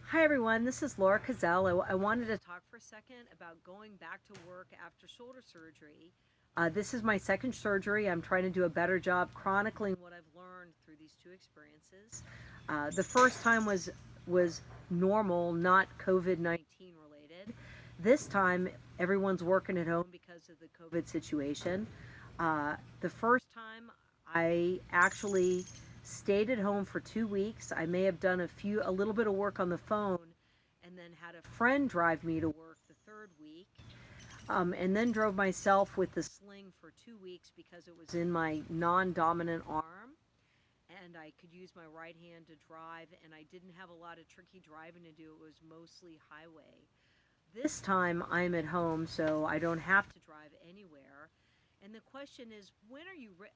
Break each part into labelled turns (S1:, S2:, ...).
S1: Hi everyone, this is Laura Cazell. I wanted to talk for a second about going back to work after shoulder surgery. This is my second surgery. I'm trying to do a better job chronicling what I've learned through these two experiences. The first time was normal, not COVID-19 related. This time, everyone's working at home because of the COVID situation. The first time, I actually stayed at home for 2 weeks. I may have done a little bit of work on the phone, and then had a friend drive me to work the third week, and then drove myself with the sling for 2 weeks because it was in my non-dominant arm, and I could use my right hand to drive, and I didn't have a lot of tricky driving to do. It was mostly highway. This time I'm at home, so I don't have to drive anywhere. And the question is,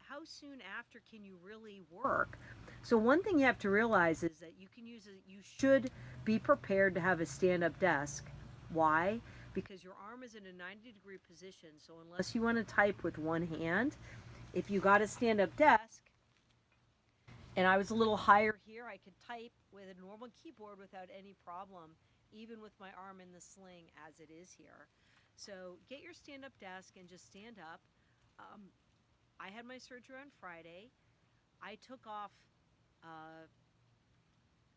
S1: how soon after can you really work? So one thing you have to realize is that you should be prepared to have a stand-up desk. Why? Because your arm is in a 90-degree position, so unless you want to type with one hand, if you got a stand-up desk, and I was a little higher here, I could type with a normal keyboard without any problem, even with my arm in the sling as it is here. So get your stand up desk and just stand up. Um, I had my surgery on Friday. I took off uh,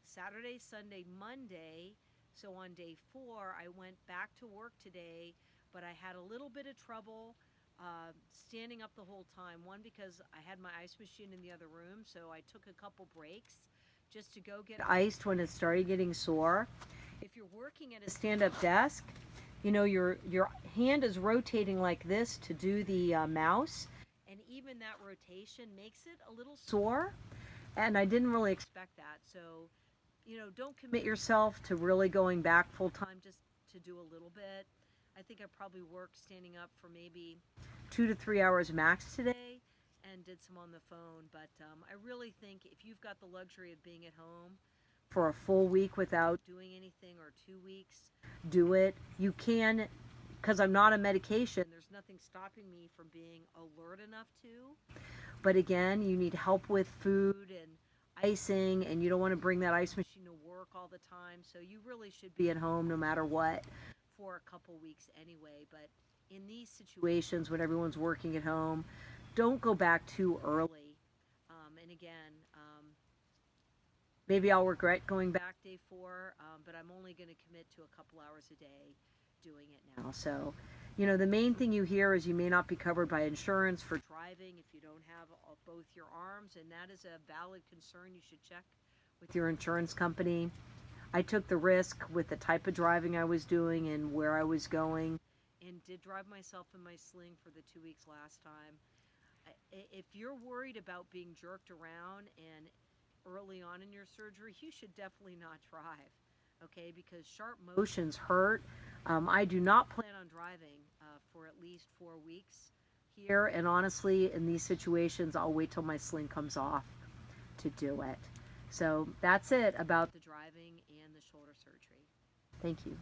S1: Saturday, Sunday, Monday. So on day 4, I went back to work today, but I had a little bit of trouble standing up the whole time. One, because I had my ice machine in the other room, so I took a couple breaks just to go get iced when it started getting sore. If you're working at a stand-up desk, your hand is rotating like this to do the mouse, and even that rotation makes it a little sore. And I didn't really expect that. So don't commit yourself to really going back full time, just to do a little bit. I think I probably worked standing up for maybe 2 to 3 hours max today and did some on the phone. But I really think if you've got the luxury of being at home for a full week without doing anything, or 2 weeks, do it. You can, because I'm not on medication, there's nothing stopping me from being alert enough to. But again, you need help with food and icing, and you don't want to bring that ice machine to work all the time. So you really should be at home no matter what for a couple weeks anyway. But in these situations when everyone's working at home, don't go back too early. And again, maybe I'll regret going back day 4, but I'm only going to commit to a couple hours a day doing it now. So, the main thing you hear is you may not be covered by insurance for driving if you don't have both your arms, and that is a valid concern. You should check with your insurance company. I took the risk with the type of driving I was doing and where I was going, and did drive myself in my sling for the 2 weeks last time. If you're worried about being jerked around and early on in your surgery, you should definitely not drive, okay? Because sharp motions hurt. I do not plan on driving for at least 4 weeks here, and honestly, in these situations, I'll wait till my sling comes off to do it. So that's it about the driving and the shoulder surgery. Thank you.